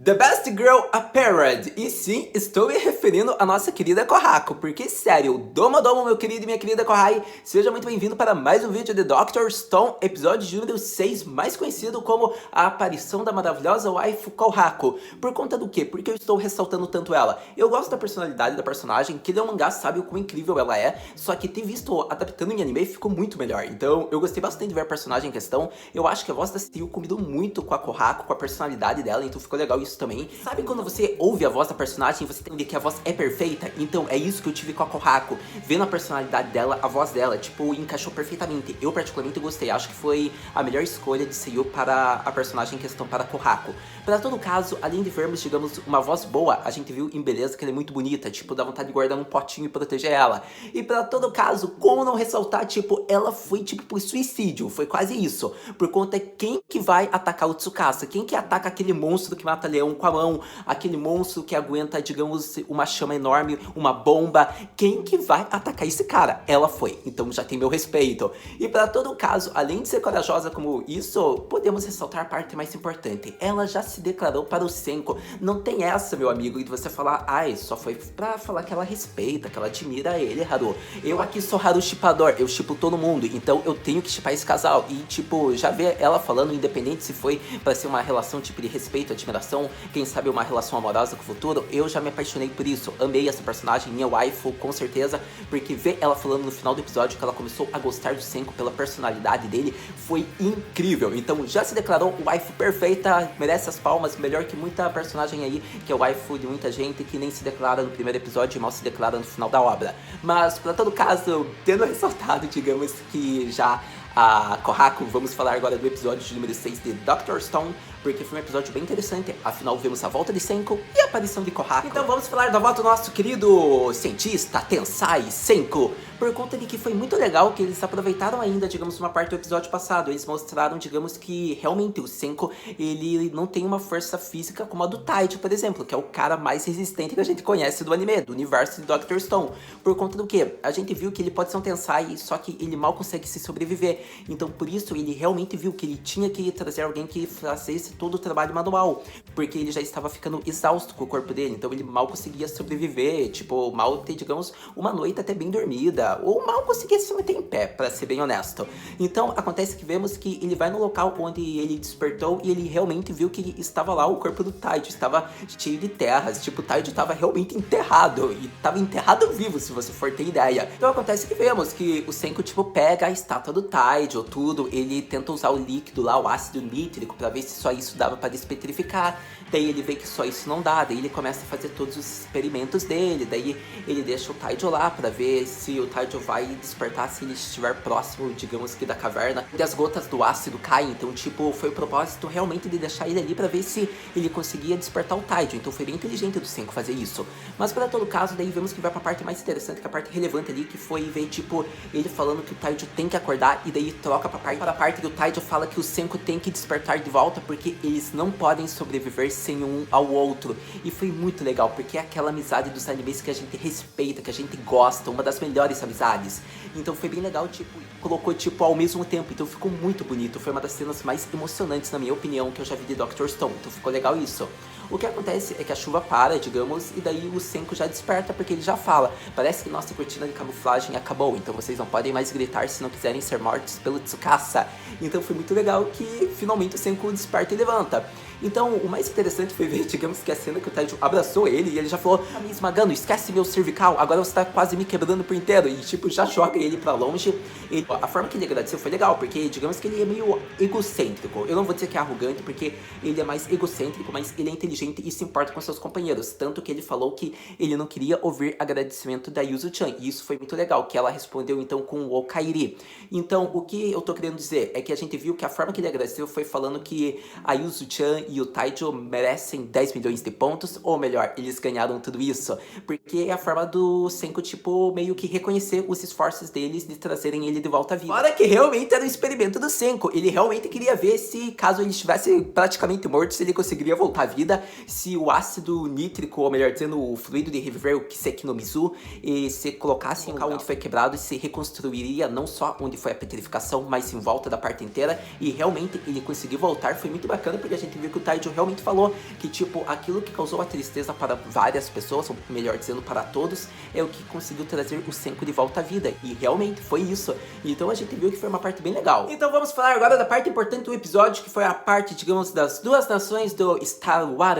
The Best Girl Appeared. E sim, estou me referindo à nossa querida Kohako, porque sério, domo meu querido e minha querida Kohai, seja muito bem-vindo para mais um vídeo de Dr. Stone, episódio número 6, mais conhecido como a aparição da maravilhosa waifu Kohako. Por conta do quê? Porque eu estou ressaltando tanto ela. Eu gosto da personalidade da personagem, que lê o mangá sabe o quão incrível ela é, só que ter visto adaptando em anime ficou muito melhor. Então eu gostei bastante de ver a personagem em questão. Eu acho que a voz da Steel combinou muito com a Kohako, com a personalidade dela, então ficou legal isso também. Sabe quando você ouve a voz da personagem e você entende que a voz é perfeita? Então é isso que eu tive com a Kohako. Vendo a personalidade dela, a voz dela, tipo, encaixou perfeitamente. Eu particularmente gostei, acho que foi a melhor escolha de seiyuu para a personagem em questão, para a Kohako. Para todo caso, além de vermos, digamos, uma voz boa, a gente viu em beleza que ela é muito bonita, tipo, dá vontade de guardar num potinho e proteger ela. E para todo caso, como não ressaltar, tipo, ela foi tipo por suicídio, foi quase isso. Por conta de quem que vai atacar o Tsukasa, quem que ataca aquele monstro que mata leão com a mão, aquele monstro que aguenta, digamos, uma chama enorme, uma bomba, quem que vai atacar esse cara? Ela foi, então já tem meu respeito. E para todo caso, além de ser corajosa como isso, podemos ressaltar a parte mais importante, ela já se declarou para o Senko. Não tem essa, meu amigo, de você falar, ai, só foi pra falar que ela respeita, que ela admira ele, Haru. Eu aqui sou Haru shippador, eu shippo todo mundo, então eu tenho que shippar esse casal. E tipo, já ver ela falando, independente se foi pra ser uma relação tipo de respeito, admiração, quem sabe uma relação amorosa com o futuro, eu já me apaixonei por isso. Amei essa personagem, minha waifu, com certeza, porque ver ela falando no final do episódio que ela começou a gostar do Senko pela personalidade dele foi incrível. Então já se declarou waifu perfeita, merece as palmas, melhor que muita personagem aí, que é waifu de muita gente que nem se declara no primeiro episódio e mal se declara no final da obra. Mas, para todo caso, tendo ressaltado, digamos que já a Kohako, vamos falar agora do episódio de número 6 de Dr. Stone, porque foi um episódio bem interessante, afinal vemos a volta de Senko e a aparição de Kohako. Então vamos falar da volta do nosso querido cientista, Tensai Senko, por conta de que foi muito legal que eles aproveitaram ainda, digamos, uma parte do episódio passado. Eles mostraram, digamos, que realmente o Senko, ele não tem uma força física como a do Taijo, por exemplo, que é o cara mais resistente que a gente conhece do anime, do universo de Dr. Stone. Por conta do que? A gente viu que ele pode ser um Tensai, só que ele mal consegue se sobreviver. Então por isso ele realmente viu que ele tinha que trazer alguém que fizesse todo o trabalho manual, porque ele já estava ficando exausto com o corpo dele, então ele mal conseguia sobreviver, tipo, mal ter, digamos, uma noite até bem dormida, ou mal conseguia se manter em pé, pra ser bem honesto. Então acontece que vemos que ele vai no local onde ele despertou e ele realmente viu que estava lá o corpo do Taijo, estava cheio de terras, tipo, o Taijo estava realmente enterrado, e estava enterrado vivo, se você for ter ideia. Então acontece que vemos que o Senko, tipo, pega a estátua do Taijo, tudo, ele tenta usar o líquido lá, o ácido nítrico, pra ver se só isso dava pra despetrificar. Daí ele vê que só isso não dá, daí ele começa a fazer todos os experimentos dele, daí ele deixa o Taijo lá pra ver se o Taijo vai despertar se ele estiver próximo, digamos que da caverna, e as gotas do ácido caem. Então tipo, foi o propósito realmente de deixar ele ali pra ver se ele conseguia despertar o Taijo. Então foi bem inteligente do Senko fazer isso. Mas para todo caso, daí vemos que vai pra parte mais interessante, que é a parte relevante ali, que foi ver tipo, ele falando que o Taijo tem que acordar, e daí troca para a parte que o Taijo fala que o Senko tem que despertar de volta, porque eles não podem sobreviver sem um ao outro. E foi muito legal, porque é aquela amizade dos animes que a gente respeita, que a gente gosta, uma das melhores amizades. Então foi bem legal, tipo, colocou tipo ao mesmo tempo, então ficou muito bonito. Foi uma das cenas mais emocionantes, na minha opinião, que eu já vi de Dr. Stone, então ficou legal isso. O que acontece é que a chuva para, digamos, e daí o Senko já desperta, porque ele já fala, parece que nossa cortina de camuflagem acabou, então vocês não podem mais gritar se não quiserem ser mortos pelo Tsukasa. Então foi muito legal que finalmente o Senko desperta e levanta. Então o mais interessante foi ver, digamos, que a cena que o Taijo abraçou ele e ele já falou, tá me esmagando, esquece meu cervical, agora você tá quase me quebrando por inteiro, e tipo, já joga ele pra longe. E a forma que ele agradeceu foi legal, porque digamos que ele é meio egocêntrico. Eu não vou dizer que é arrogante, porque ele é mais egocêntrico, mas ele é inteligente e se importa com seus companheiros, tanto que ele falou que ele não queria ouvir agradecimento da Yuzu-chan, e isso foi muito legal, que ela respondeu então com o Okairi. Então o que eu tô querendo dizer é que a gente viu que a forma que ele agradeceu foi falando que a Yuzu-chan e o Taijo merecem 10 milhões de pontos, ou melhor, eles ganharam tudo isso, porque é a forma do Senko, tipo, meio que reconhecer os esforços deles de trazerem ele de volta à vida. Fora que realmente era um experimento do Senko, ele realmente queria ver se, caso ele estivesse praticamente morto, se ele conseguiria voltar à vida, se o ácido nítrico, ou melhor dizendo, o fluido de reviver, o Kiseki no Mizu, e se colocasse em local onde foi quebrado, se reconstruiria não só onde foi a petrificação, mas em volta da parte inteira, e realmente ele conseguiu voltar. Foi muito bacana, porque a gente viu que que o Taijo realmente falou, que tipo, aquilo que causou a tristeza para várias pessoas, ou melhor dizendo, para todos, é o que conseguiu trazer o Senko de volta à vida, e realmente foi isso. Então a gente viu que foi uma parte bem legal. Então vamos falar agora da parte importante do episódio, que foi a parte, digamos, das duas nações do Star Wars.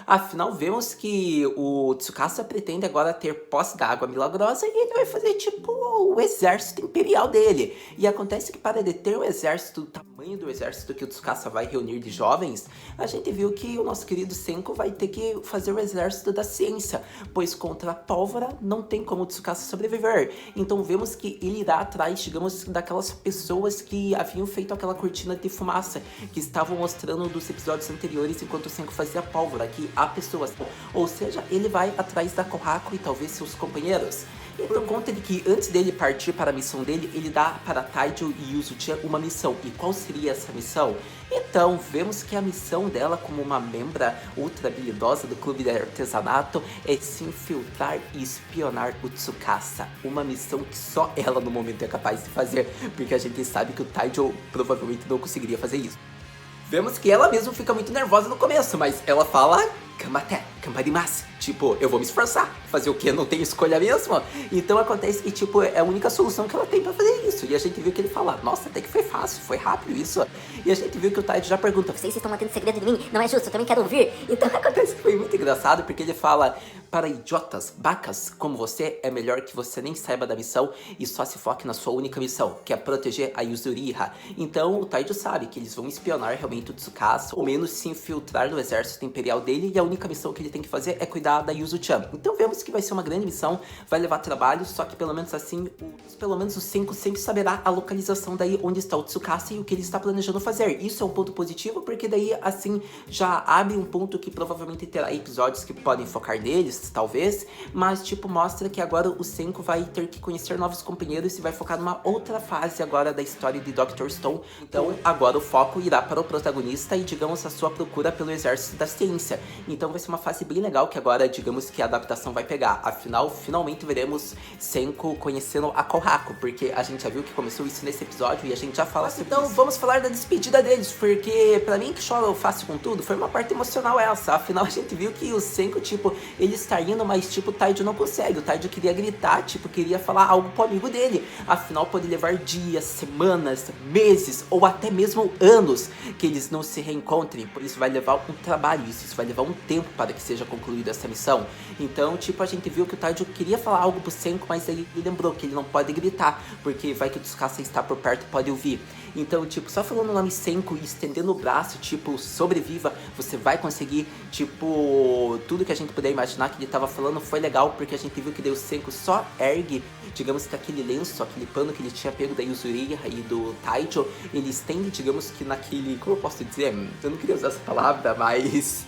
Afinal, vemos que o Tsukasa pretende agora ter posse da água milagrosa e ele vai fazer tipo o exército imperial dele. E acontece que para ele ter o exército, o tamanho do exército que o Tsukasa vai reunir de jovens, a gente viu que o nosso querido Senko vai ter que fazer o exército da ciência, pois contra a pólvora não tem como o Tsukasa sobreviver. Então vemos que ele irá atrás, digamos, daquelas pessoas que haviam feito aquela cortina de fumaça, que estavam mostrando dos episódios anteriores enquanto o Senko fazia a pólvora, que há pessoas. Ou seja, ele vai atrás da Kohaku e talvez seus companheiros. E por conta de que antes dele partir para a missão dele, ele dá para Taijo e Yuzu-chan uma missão. E qual seria essa missão? Então, vemos que a missão dela como uma membra ultra habilidosa do clube de artesanato é se infiltrar e espionar o Tsukasa. Uma missão que só ela no momento é capaz de fazer, porque a gente sabe que o Taijo provavelmente não conseguiria fazer isso. Vemos que ela mesma fica muito nervosa no começo, mas ela fala "Kamate, kamarimasu". Tipo, eu vou me esforçar. Fazer o quê? Não tenho escolha mesmo? Então acontece que, tipo, é a única solução que ela tem pra fazer isso. E a gente viu que ele fala, nossa, até que foi fácil, foi rápido isso. E a gente viu que o Taijo já pergunta, vocês estão mantendo segredo de mim? Não é justo, eu também quero ouvir. Então acontece que foi muito engraçado, porque ele fala, para idiotas, bacas como você, é melhor que você nem saiba da missão e só se foque na sua única missão, que é proteger a Yuzuriha. Então o Taijo sabe que eles vão espionar realmente o Tsukasa, ou menos se infiltrar no exército imperial dele, e a única missão que ele tem que fazer é cuidar da Yuzu-chan. Então vemos que vai ser uma grande missão, vai levar trabalho, só que pelo menos assim, pelo menos o Senko sempre saberá a localização daí onde está o Tsukasa e o que ele está planejando fazer. Isso é um ponto positivo, porque daí assim já abre um ponto que provavelmente terá episódios que podem focar neles, talvez, mas tipo mostra que agora o Senko vai ter que conhecer novos companheiros e vai focar numa outra fase agora da história de Dr. Stone. Então agora o foco irá para o protagonista e digamos a sua procura pelo exército da ciência. Então vai ser uma fase bem legal que agora digamos que a adaptação vai pegar. Afinal, finalmente veremos Senko conhecendo a Kohaku, porque a gente já viu que começou isso nesse episódio e a gente já fala sobre então isso. Vamos falar da despedida deles, porque pra mim que chora fácil com tudo, foi uma parte emocional essa. Afinal, a gente viu que o Senko, tipo, ele está indo, mas tipo, o Taijo não consegue. O Taijo queria gritar, tipo, queria falar algo pro amigo dele. Afinal, pode levar dias, semanas, meses ou até mesmo anos que eles não se reencontrem. Por isso vai levar um trabalho, isso vai levar um tempo para que seja concluída essa missão. Então, tipo, a gente viu que o Taijo queria falar algo pro Senko, mas aí ele lembrou que ele não pode gritar, porque vai que o Tsukasa está por perto e pode ouvir. Então, tipo, só falando o nome Senko e estendendo o braço, tipo, sobreviva, você vai conseguir, tipo, tudo que a gente puder imaginar que ele tava falando foi legal, porque a gente viu que daí o Senko só ergue, digamos que aquele lenço, aquele pano que ele tinha pego da Yuzuriha e do Taijo, ele estende, digamos que naquele, como eu posso dizer, eu não queria usar essa palavra, mas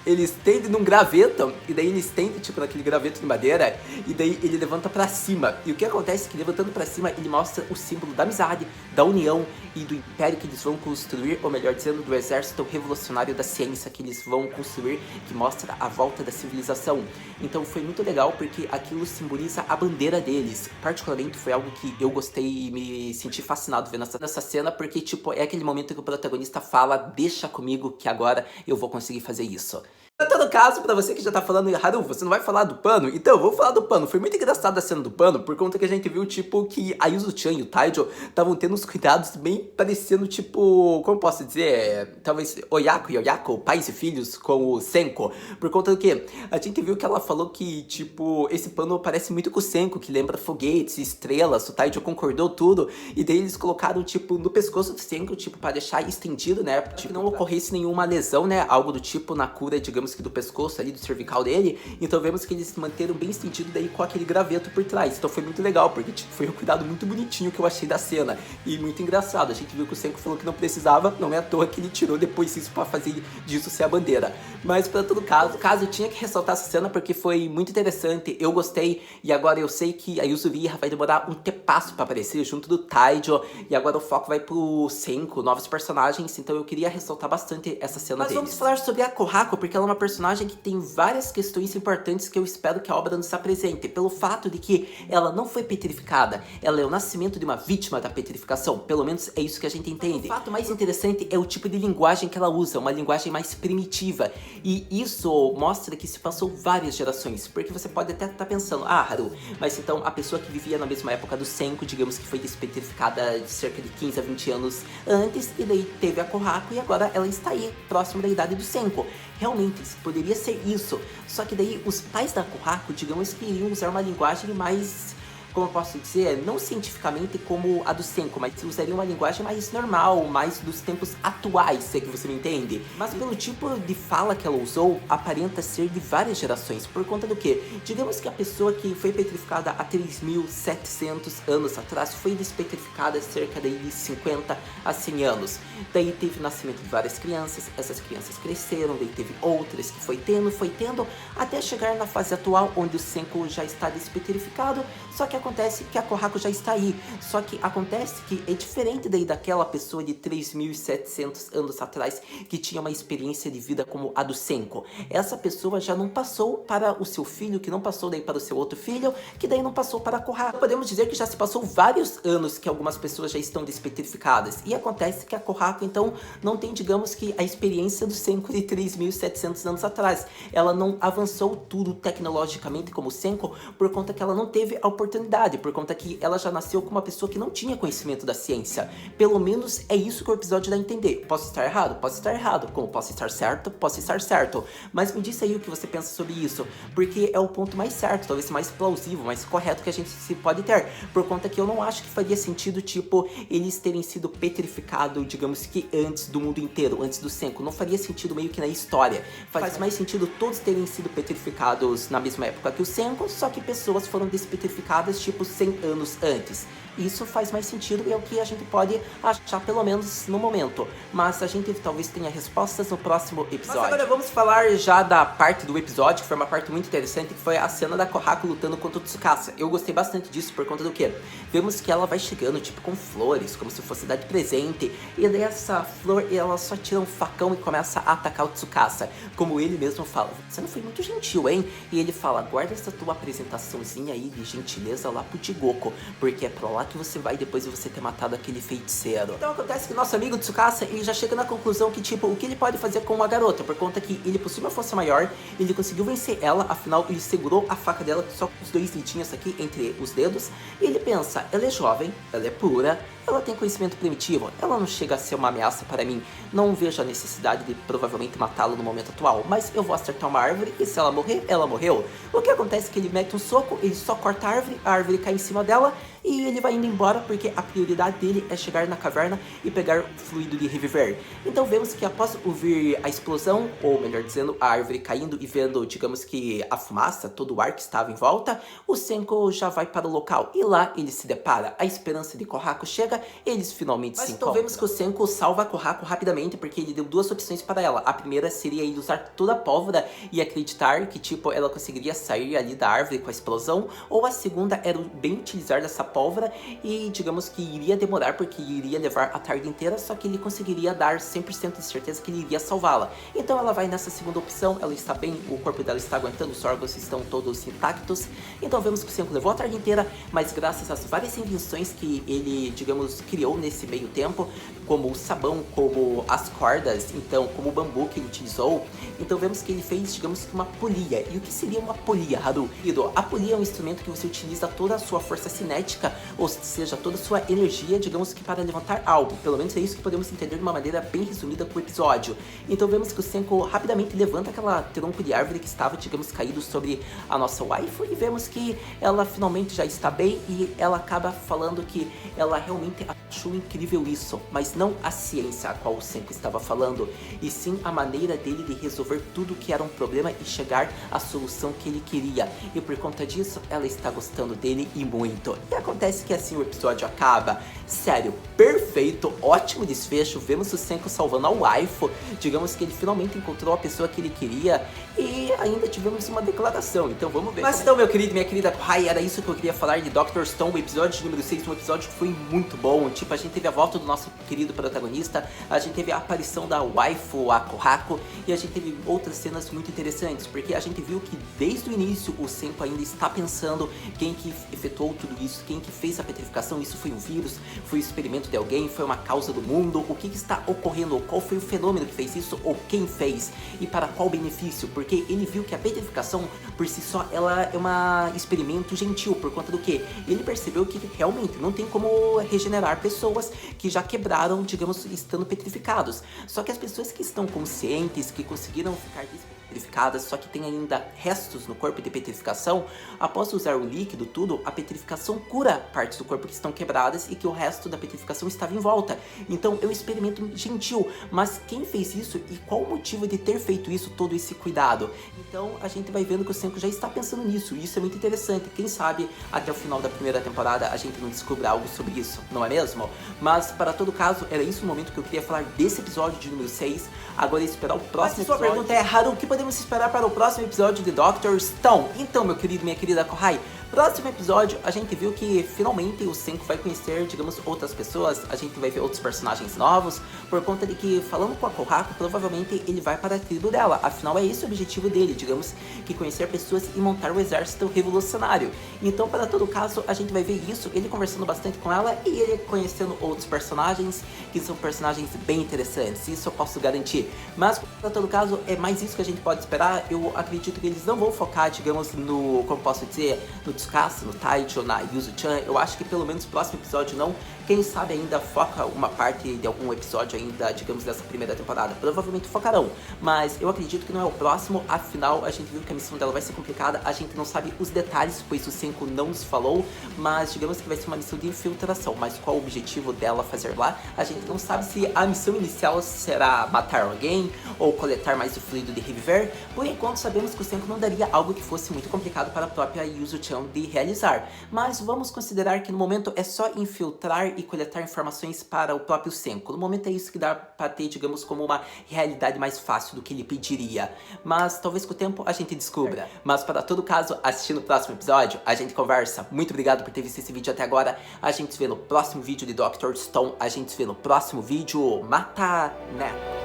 ele estende num graveto, e daí ele estende, tipo, naquele graveto de madeira, e daí ele levanta pra cima, e o que acontece é que levantando pra cima, ele mostra o símbolo da amizade, da união, e do império que eles vão construir, ou melhor dizendo, do exército revolucionário da ciência que eles vão construir, que mostra a volta da civilização. Então foi muito legal porque aquilo simboliza a bandeira deles. Particularmente foi algo que eu gostei e me senti fascinado vendo nessa cena, porque tipo, é aquele momento que o protagonista fala, deixa comigo que agora eu vou conseguir fazer isso. Em todo caso, pra você que já tá falando, Haru, você não vai falar do pano? Então, eu vou falar do pano. Foi muito engraçado a cena do pano, por conta que a gente viu, tipo, que a Yuzu-chan e o Taijo estavam tendo uns cuidados bem parecendo, tipo, como eu posso dizer, talvez Oyako e Oyako, pais e filhos, com o Senko. Por conta do que? A gente viu que ela falou que, tipo, esse pano parece muito com o Senko, que lembra foguetes, estrelas, o Taijo concordou tudo, e daí eles colocaram, tipo, no pescoço do Senko, tipo, pra deixar estendido, né, tipo, não ocorresse nenhuma lesão, né, algo do tipo na cura, digamos, que do pescoço ali, do cervical dele. Então vemos que eles se manteram bem estendido daí com aquele graveto por trás. Então foi muito legal, porque tipo, foi um cuidado muito bonitinho que eu achei da cena. E muito engraçado. A gente viu que o Senko falou que não precisava, não é à toa que ele tirou depois isso pra fazer disso ser a bandeira. Mas pra todo caso, eu tinha que ressaltar essa cena porque foi muito interessante, eu gostei. E agora eu sei que a Yuzuriha vai demorar um tepasso pra aparecer junto do Taijo. E agora o foco vai pro Senko, novos personagens. Então eu queria ressaltar bastante essa cena deles. Mas vamos falar sobre a Kohaku, porque ela é uma personagem personagem que tem várias questões importantes que eu espero que a obra nos apresente, pelo fato de que ela não foi petrificada, ela é o nascimento de uma vítima da petrificação, pelo menos é isso que a gente entende. O fato mais interessante é o tipo de linguagem que ela usa, uma linguagem mais primitiva, e isso mostra que se passou várias gerações, porque você pode até estar pensando, Haru, mas então a pessoa que vivia na mesma época do Senko, digamos que foi despetrificada de cerca de 15 a 20 anos antes, e daí teve a Kohaku e agora ela está aí, próximo da idade do Senko. Realmente, poderia ser isso, só que daí os pais da Kohaku, digamos que iriam usar uma linguagem mais, como eu posso dizer, não cientificamente como a do Senko, mas usaria uma linguagem mais normal, mais dos tempos atuais, se é que você me entende. Mas pelo tipo de fala que ela usou, aparenta ser de várias gerações, por conta do que? Digamos que a pessoa que foi petrificada há 3.700 anos atrás foi despetrificada cerca de 50 a 100 anos. Daí teve o nascimento de várias crianças, essas crianças cresceram, daí teve outras que foi tendo, até chegar na fase atual, onde o Senko já está despetrificado, só que acontece que a Kohaku já está aí, só que acontece que é diferente daí daquela pessoa de 3.700 anos atrás que tinha uma experiência de vida como a do Senko. Essa pessoa já não passou para o seu filho, que não passou daí para o seu outro filho, que daí não passou para a Kohaku. Podemos dizer que já se passou vários anos que algumas pessoas já estão despetrificadas, e acontece que a Kohaku então não tem, digamos que, a experiência do Senko de 3.700 anos atrás. Ela não avançou tudo tecnologicamente como o Senko, por conta que ela não teve a oportunidade, por conta que ela já nasceu com uma pessoa que não tinha conhecimento da ciência. Pelo menos é isso que o episódio dá a entender. Posso estar errado? Posso estar errado. Como posso estar certo? Posso estar certo. Mas me diz aí o que você pensa sobre isso, porque é o ponto mais certo, talvez mais plausível, mais correto que a gente se pode ter, por conta que eu não acho que faria sentido, tipo, eles terem sido petrificados, digamos que antes do mundo inteiro, antes do Senko. Não faria sentido meio que na história. Faz mais sentido todos terem sido petrificados na mesma época que o Senko, só que pessoas foram despetrificadas tipo 100 anos antes. Isso faz mais sentido e é o que a gente pode achar, pelo menos no momento. Mas a gente talvez tenha respostas no próximo episódio. Mas agora vamos falar já da parte do episódio, que foi uma parte muito interessante, que foi a cena da Kohaku lutando contra o Tsukasa. Eu gostei bastante disso por conta do que? Vemos que ela vai chegando, tipo, com flores, como se fosse dar de presente. E daí essa flor, ela só tira um facão e começa a atacar o Tsukasa. Como ele mesmo fala, você não foi muito gentil, hein? E ele fala, guarda essa tua apresentaçãozinha aí de gentileza lá pro Jigoko, porque é pra lá que você vai depois de você ter matado aquele feiticeiro. Então acontece que nosso amigo Tsukasa, ele já chega na conclusão que, tipo, o que ele pode fazer com uma garota, por conta que ele possui uma força maior, ele conseguiu vencer ela, afinal ele segurou a faca dela só com os dois dedinhos aqui entre os dedos, e ele pensa, ela é jovem, ela é pura, ela tem conhecimento primitivo, ela não chega a ser uma ameaça para mim, não vejo a necessidade de provavelmente matá-lo no momento atual, mas eu vou acertar uma árvore e se ela morrer, ela morreu. O que acontece é que ele mete um soco, ele só corta a árvore cai em cima dela e ele vai indo embora porque a prioridade dele é chegar na caverna e pegar o fluido de reviver. Então vemos que após ouvir a explosão, ou melhor dizendo, a árvore caindo e vendo, digamos que a fumaça, todo o ar que estava em volta, o Senko já vai para o local e lá ele se depara. A esperança de Kohaku chega, eles finalmente se encontram. Então vemos que o Senko salva a Kohaku rapidamente porque ele deu duas opções para ela. A primeira seria ele usar toda a pólvora e acreditar que, tipo, ela conseguiria sair ali da árvore com a explosão, ou a segunda era o bem utilizar dessa pólvora e digamos que iria demorar porque iria levar a tarde inteira, só que ele conseguiria dar 100% de certeza que ele iria salvá-la. Então ela vai nessa segunda opção, ela está bem, o corpo dela está aguentando, os órgãos estão todos intactos. Então vemos que o Senko levou a tarde inteira, mas graças às várias invenções que ele, digamos, criou nesse meio tempo, como o sabão, como as cordas, então como o bambu que ele utilizou, então vemos que ele fez, digamos, uma polia. E o que seria uma polia, Haru? A polia é um instrumento que você utiliza toda a sua força cinética, ou seja, toda a sua energia, digamos que para levantar algo. Pelo menos é isso que podemos entender de uma maneira bem resumida com o episódio. Então vemos que o Senko rapidamente levanta aquela tronco de árvore que estava, digamos, caído sobre a nossa waifu, e vemos que ela finalmente já está bem e ela acaba falando que ela realmente achou incrível isso, mas não a ciência a qual o Senko estava falando, e sim a maneira dele de resolver tudo que era um problema e chegar à solução que ele queria. E por conta disso, ela está gostando dele e muito. E acontece que assim o episódio acaba. Sério, perfeito, ótimo desfecho. Vemos o Senko salvando a waifu. Digamos que ele finalmente encontrou a pessoa que ele queria. E ainda tivemos uma declaração, então vamos ver. Mas então, meu querido, minha querida Kohai, era isso que eu queria falar de Dr. Stone, o episódio número 6, um episódio que foi muito bom. tipo, a gente teve a volta do nosso querido protagonista, a gente teve a aparição da waifu, a Kohaku, e a gente teve outras cenas muito interessantes, porque a gente viu que desde o início o Senku ainda está pensando quem que efetuou tudo isso, quem que fez a petrificação, isso foi um vírus, foi um experimento de alguém, foi uma causa do mundo, o que está ocorrendo, qual foi o fenômeno que fez isso, ou quem fez, e para qual benefício, porque ele viu que a petrificação, por si só, ela é um experimento gentil, por conta do que? Ele percebeu que realmente não tem como regenerar pessoas que já quebraram, digamos, estando petrificados. Só que as pessoas que estão conscientes, que conseguiram ficar petrificadas, só que tem ainda restos no corpo de petrificação, após usar o líquido, tudo, a petrificação cura partes do corpo que estão quebradas e que o resto da petrificação estava em volta. Então é um experimento gentil, mas quem fez isso e qual o motivo de ter feito isso, todo esse cuidado? Então a gente vai vendo que o Senku já está pensando nisso, e isso é muito interessante. Quem sabe até o final da primeira temporada a gente não descubra algo sobre isso, não é mesmo? Mas para todo caso, era isso o momento que eu queria falar desse episódio de número 6. Agora é esperar o próximo episódio. Sua pergunta é, Haru, o que podemos esperar para o próximo episódio de Dr. Stone? Então, meu querido, minha querida Kohai, próximo episódio a gente viu que finalmente o Senku vai conhecer, digamos, outras pessoas, a gente vai ver outros personagens novos, por conta de que, falando com a Kohaku, provavelmente ele vai para a tribo dela, afinal é esse o objetivo dele, digamos, que conhecer pessoas e montar o exército revolucionário. Então, para todo caso, a gente vai ver isso, ele conversando bastante com ela e ele conhecendo outros personagens, que são personagens bem interessantes, isso eu posso garantir. Mas, para todo caso, é mais isso que a gente pode esperar. Eu acredito que eles não vão focar, digamos, no, como posso dizer, no Tsukasa, no Taicho, na Yuzu-chan. Eu acho que pelo menos no próximo episódio não. Quem sabe ainda foca uma parte de algum episódio ainda, digamos, dessa primeira temporada. Provavelmente focarão, mas eu acredito que não é o próximo. Afinal, a gente viu que a missão dela vai ser complicada. A gente não sabe os detalhes, pois o Senku não nos falou, mas digamos que vai ser uma missão de infiltração. Mas qual o objetivo dela fazer lá? A gente não sabe se a missão inicial será matar alguém ou coletar mais o fluido de reviver. Por enquanto, sabemos que o Senku não daria algo que fosse muito complicado para a própria Yuzu-chan de realizar. Mas vamos considerar que no momento é só infiltrar e coletar informações para o próprio Senku. No momento é isso que dá para ter, digamos, como uma realidade mais fácil do que ele pediria. Mas talvez com o tempo a gente descubra. Mas para todo caso, assistindo o próximo episódio, a gente conversa. Muito obrigado por ter visto esse vídeo até agora. A gente se vê no próximo vídeo de Dr. Stone. A gente se vê no próximo vídeo. Mata, né?